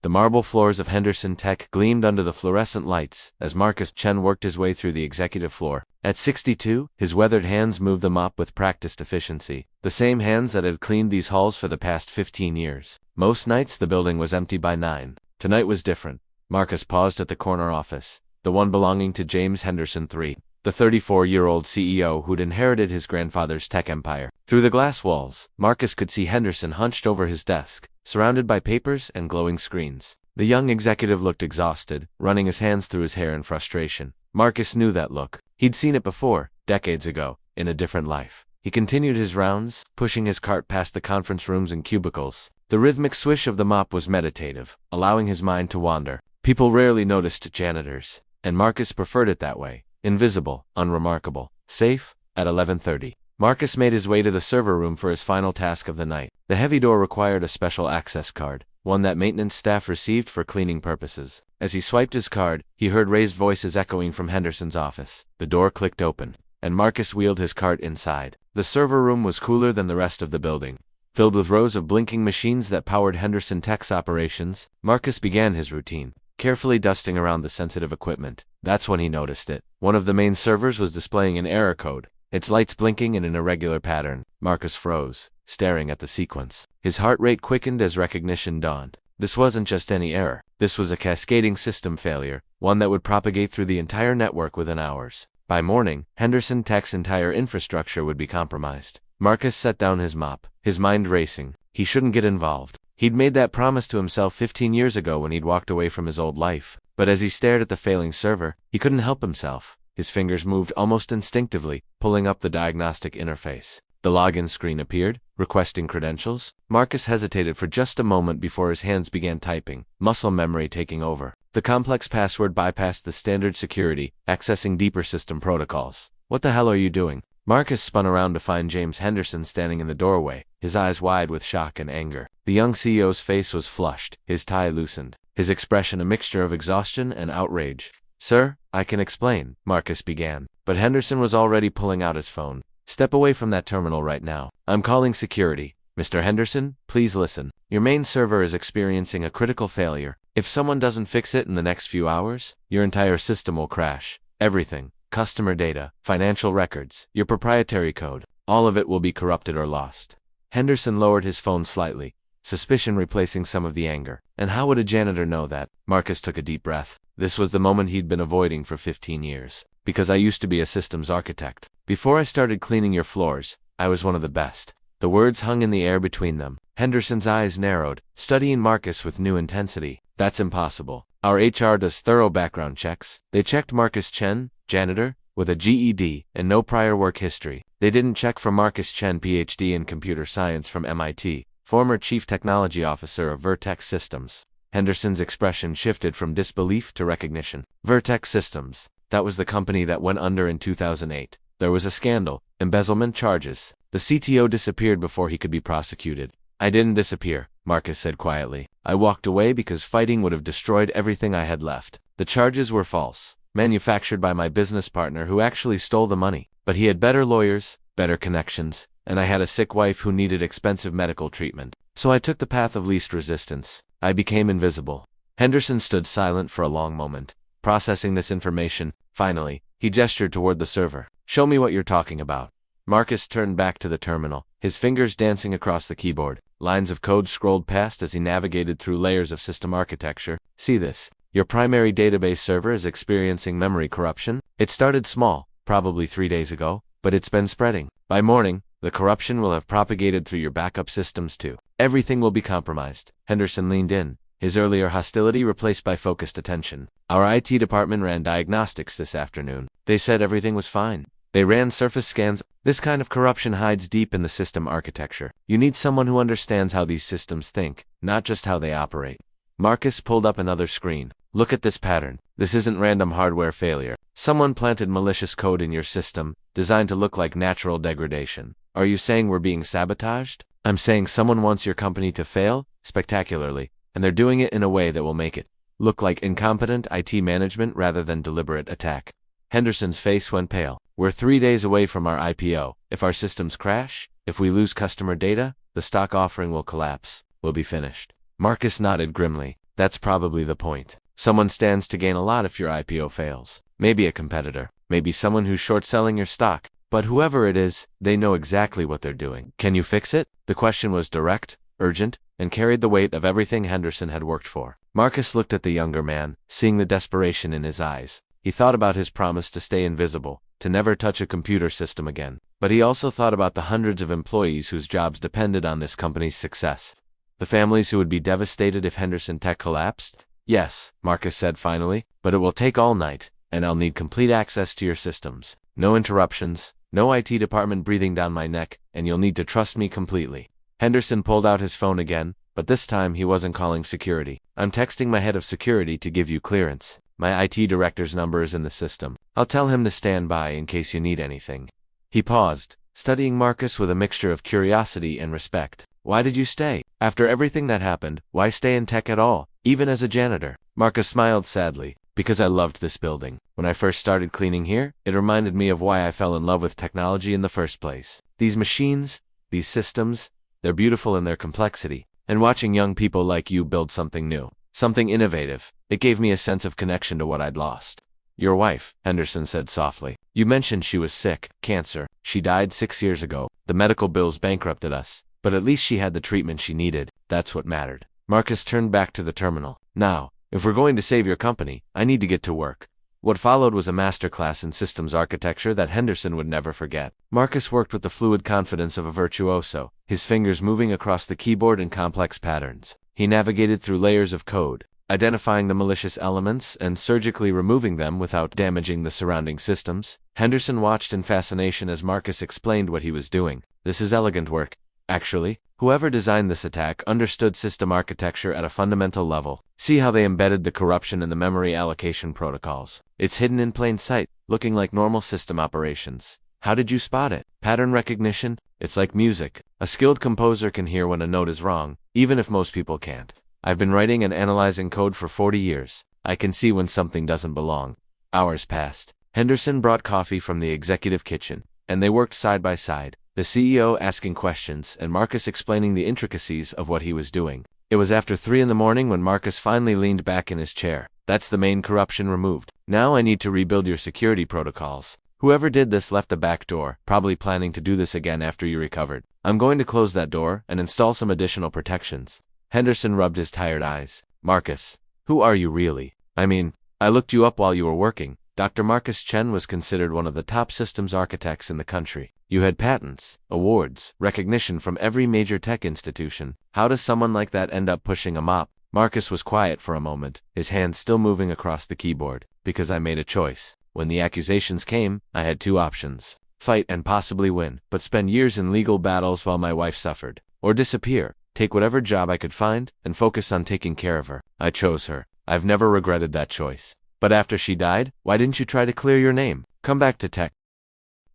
The marble floors of Henderson Tech gleamed under the fluorescent lights as Marcus Chen worked his way through the executive floor. At 62, his weathered hands moved the mop with practiced efficiency, the same hands that had cleaned these halls for the past 15 years. Most nights the building was empty by 9. Tonight was different. Marcus paused at the corner office, the one belonging to James Henderson III, the 34-year-old CEO who'd inherited his grandfather's tech empire. Through the glass walls, Marcus could see Henderson hunched over his desk, surrounded by papers and glowing screens. The young executive looked exhausted, running his hands through his hair in frustration. Marcus knew that look. He'd seen it before, decades ago, in a different life. He continued his rounds, pushing his cart past the conference rooms and cubicles. The rhythmic swish of the mop was meditative, allowing his mind to wander. People rarely noticed janitors, and Marcus preferred it that way. Invisible, unremarkable, safe. At 11:30, Marcus made his way to the server room for his final task of the night. The heavy door required a special access card, one that maintenance staff received for cleaning purposes. As he swiped his card, he heard raised voices echoing from Henderson's office. The door clicked open, and Marcus wheeled his cart inside. The server room was cooler than the rest of the building. Filled with rows of blinking machines that powered Henderson Tech's operations, Marcus began his routine, carefully dusting around the sensitive equipment. That's when he noticed it. One of the main servers was displaying an error code, its lights blinking in an irregular pattern. Marcus froze, staring at the sequence. His heart rate quickened as recognition dawned. This wasn't just any error. This was a cascading system failure, one that would propagate through the entire network within hours. By morning, Henderson Tech's entire infrastructure would be compromised. Marcus set down his mop, his mind racing. He shouldn't get involved. He'd made that promise to himself 15 years ago when he'd walked away from his old life. But as he stared at the failing server, he couldn't help himself. His fingers moved almost instinctively, pulling up the diagnostic interface. The login screen appeared, requesting credentials. Marcus hesitated for just a moment before his hands began typing, muscle memory taking over. The complex password bypassed the standard security, accessing deeper system protocols. "What the hell are you doing?" Marcus spun around to find James Henderson standing in the doorway, his eyes wide with shock and anger. The young CEO's face was flushed, his tie loosened, his expression a mixture of exhaustion and outrage. "Sir, I can explain," Marcus began, but Henderson was already pulling out his phone. "Step away from that terminal right now. I'm calling security. Mr. Henderson, please listen. Your main server is experiencing a critical failure. If someone doesn't fix it in the next few hours, your entire system will crash. Everything. Customer data, financial records, your proprietary code, all of it will be corrupted or lost." Henderson lowered his phone slightly, suspicion replacing some of the anger. "And how would a janitor know that?" Marcus took a deep breath. This was the moment he'd been avoiding for 15 years. "Because I used to be a systems architect. Before I started cleaning your floors, I was one of the best." The words hung in the air between them. Henderson's eyes narrowed, studying Marcus with new intensity. "That's impossible. Our HR does thorough background checks. They checked Marcus Chen, janitor, with a GED and no prior work history. They didn't check for Marcus Chen, PhD in computer science from MIT, former chief technology officer of Vertex Systems." Henderson's expression shifted from disbelief to recognition. Vertex Systems. That was the company that went under in 2008. There was a scandal, embezzlement charges. The CTO disappeared before he could be prosecuted. "I didn't disappear," Marcus said quietly. "I walked away because fighting would have destroyed everything I had left. The charges were false, manufactured by my business partner who actually stole the money. But he had better lawyers, better connections, and I had a sick wife who needed expensive medical treatment. So I took the path of least resistance. I became invisible." Henderson stood silent for a long moment, processing this information. Finally, he gestured toward the server. "Show me what you're talking about." Marcus turned back to the terminal, his fingers dancing across the keyboard. Lines of code scrolled past as he navigated through layers of system architecture. "See this. Your primary database server is experiencing memory corruption. It started small, probably 3 days ago, but it's been spreading. By morning, the corruption will have propagated through your backup systems too. Everything will be compromised." Henderson leaned in, his earlier hostility replaced by focused attention. "Our IT department ran diagnostics this afternoon. They said everything was fine. They ran surface scans. This kind of corruption hides deep in the system architecture. You need someone who understands how these systems think, not just how they operate." Marcus pulled up another screen. "Look at this pattern. This isn't random hardware failure. Someone planted malicious code in your system, designed to look like natural degradation. Are you saying we're being sabotaged?" "I'm saying someone wants your company to fail, spectacularly, and they're doing it in a way that will make it look like incompetent IT management rather than deliberate attack." Henderson's face went pale. "We're 3 days away from our IPO. If our systems crash, if we lose customer data, the stock offering will collapse. We'll be finished." Marcus nodded grimly. That's probably the point. Someone stands to gain a lot if your IPO fails. Maybe a competitor. Maybe someone who's short-selling your stock. But whoever it is, they know exactly what they're doing. Can you fix it? The question was direct, urgent, and carried the weight of everything Henderson had worked for. Marcus looked at the younger man, seeing the desperation in his eyes. He thought about his promise to stay invisible, to never touch a computer system again. But he also thought about the hundreds of employees whose jobs depended on this company's success. The families who would be devastated if Henderson Tech collapsed? Yes, Marcus said finally, but it will take all night, and I'll need complete access to your systems. No interruptions, no IT department breathing down my neck, and you'll need to trust me completely. Henderson pulled out his phone again, but this time he wasn't calling security. I'm texting my head of security to give you clearance. My IT director's number is in the system. I'll tell him to stand by in case you need anything. He paused, studying Marcus with a mixture of curiosity and respect. Why did you stay? After everything that happened, why stay in tech at all, even as a janitor? Marcus smiled sadly. Because I loved this building. When I first started cleaning here, it reminded me of why I fell in love with technology in the first place. These machines, these systems, they're beautiful in their complexity. And watching young people like you build something new, something innovative, it gave me a sense of connection to what I'd lost. Your wife, Henderson said softly. You mentioned she was sick, cancer. She died 6 years ago. The medical bills bankrupted us. But at least she had the treatment she needed. That's what mattered. Marcus turned back to the terminal. Now, if we're going to save your company, I need to get to work. What followed was a masterclass in systems architecture that Henderson would never forget. Marcus worked with the fluid confidence of a virtuoso, his fingers moving across the keyboard in complex patterns. He navigated through layers of code, identifying the malicious elements and surgically removing them without damaging the surrounding systems. Henderson watched in fascination as Marcus explained what he was doing. This is elegant work. Actually, whoever designed this attack understood system architecture at a fundamental level. See how they embedded the corruption in the memory allocation protocols. It's hidden in plain sight, looking like normal system operations. How did you spot it? Pattern recognition? It's like music. A skilled composer can hear when a note is wrong, even if most people can't. I've been writing and analyzing code for 40 years. I can see when something doesn't belong. Hours passed. Henderson brought coffee from the executive kitchen, and they worked side by side. The CEO asking questions and Marcus explaining the intricacies of what he was doing. It was after 3 in the morning when Marcus finally leaned back in his chair. That's the main corruption removed. Now I need to rebuild your security protocols. Whoever did this left a back door, probably planning to do this again after you recovered. I'm going to close that door and install some additional protections. Henderson rubbed his tired eyes. Marcus, who are you really? I mean, I looked you up while you were working. Dr. Marcus Chen was considered one of the top systems architects in the country. You had patents, awards, recognition from every major tech institution. How does someone like that end up pushing a mop? Marcus was quiet for a moment, his hands still moving across the keyboard. Because I made a choice. When the accusations came, I had 2 options. Fight and possibly win, but spend years in legal battles while my wife suffered. Or disappear, take whatever job I could find, and focus on taking care of her. I chose her. I've never regretted that choice. But after she died, why didn't you try to clear your name? Come back to tech.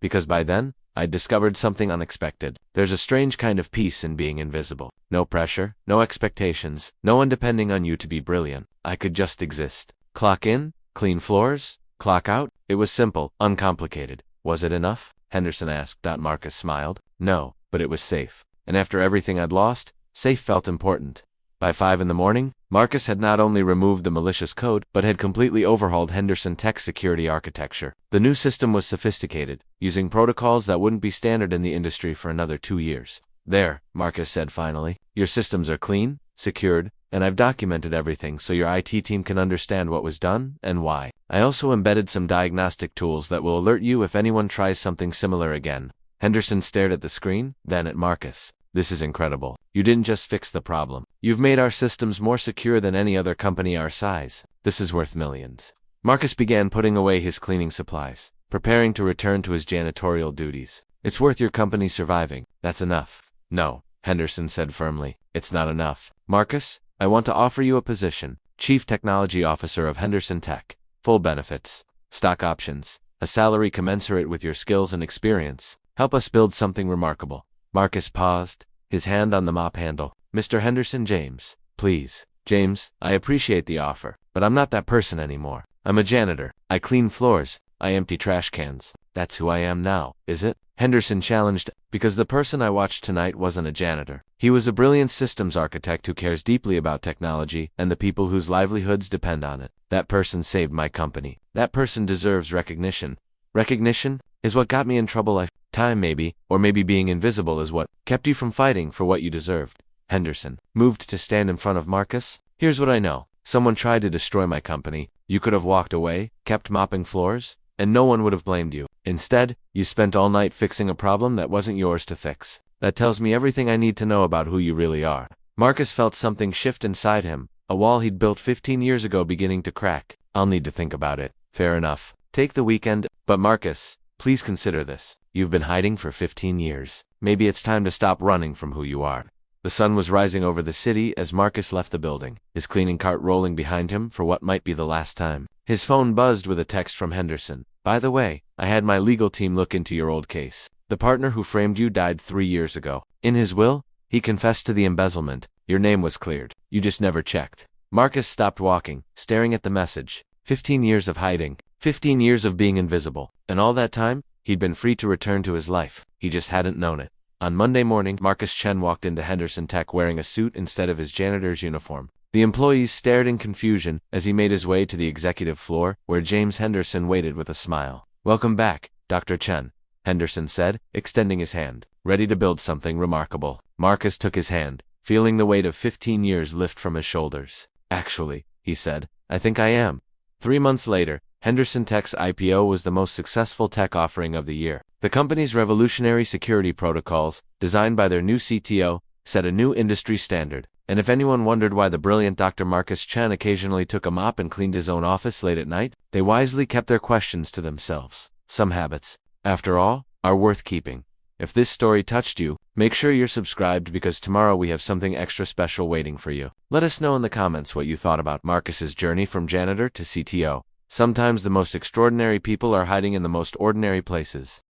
Because by then, I'd discovered something unexpected. There's a strange kind of peace in being invisible. No pressure, no expectations, no one depending on you to be brilliant. I could just exist. Clock in, clean floors, clock out. It was simple, uncomplicated. Was it enough? Henderson asked. Marcus smiled. No, but it was safe. And after everything I'd lost, safe felt important. By 5 in the morning, Marcus had not only removed the malicious code, but had completely overhauled Henderson Tech's security architecture. The new system was sophisticated, using protocols that wouldn't be standard in the industry for another 2 years. There, Marcus said finally. Your systems are clean, secured, and I've documented everything so your IT team can understand what was done and why. I also embedded some diagnostic tools that will alert you if anyone tries something similar again. Henderson stared at the screen, then at Marcus. This is incredible. You didn't just fix the problem. You've made our systems more secure than any other company our size. This is worth millions. Marcus began putting away his cleaning supplies, preparing to return to his janitorial duties. It's worth your company surviving. That's enough. No, Henderson said firmly. It's not enough. Marcus, I want to offer you a position, Chief Technology Officer of Henderson Tech. Full benefits, stock options, a salary commensurate with your skills and experience. Help us build something remarkable. Marcus paused, his hand on the mop handle. Mr. Henderson, James, please. James, I appreciate the offer, but I'm not that person anymore. I'm a janitor. I clean floors. I empty trash cans. That's who I am now, is it? Henderson challenged, because the person I watched tonight wasn't a janitor. He was a brilliant systems architect who cares deeply about technology and the people whose livelihoods depend on it. That person saved my company. That person deserves recognition. Recognition is what got me in trouble. Time maybe, or maybe being invisible is what kept you from fighting for what you deserved. Henderson moved to stand in front of Marcus. Here's what I know. Someone tried to destroy my company. You could have walked away, kept mopping floors, and no one would have blamed you. Instead, you spent all night fixing a problem that wasn't yours to fix. That tells me everything I need to know about who you really are. Marcus felt something shift inside him, a wall he'd built 15 years ago beginning to crack. I'll need to think about it. Fair enough. Take the weekend. But Marcus, please consider this. You've been hiding for 15 years. Maybe it's time to stop running from who you are. The sun was rising over the city as Marcus left the building, his cleaning cart rolling behind him for what might be the last time. His phone buzzed with a text from Henderson. By the way, I had my legal team look into your old case. The partner who framed you died 3 years ago. In his will, he confessed to the embezzlement. Your name was cleared. You just never checked. Marcus stopped walking, staring at the message. 15 years of hiding. 15 years of being invisible. And all that time, he'd been free to return to his life. He just hadn't known it. On Monday morning, Marcus Chen walked into Henderson Tech wearing a suit instead of his janitor's uniform. The employees stared in confusion as he made his way to the executive floor, where James Henderson waited with a smile. Welcome back, Dr. Chen, Henderson said, extending his hand. Ready to build something remarkable. Marcus took his hand, feeling the weight of 15 years lift from his shoulders. Actually, he said, I think I am. 3 months later, Henderson Tech's IPO was the most successful tech offering of the year. The company's revolutionary security protocols, designed by their new CTO, set a new industry standard. And if anyone wondered why the brilliant Dr. Marcus Chen occasionally took a mop and cleaned his own office late at night, they wisely kept their questions to themselves. Some habits, after all, are worth keeping. If this story touched you, make sure you're subscribed because tomorrow we have something extra special waiting for you. Let us know in the comments what you thought about Marcus's journey from janitor to CTO. Sometimes the most extraordinary people are hiding in the most ordinary places.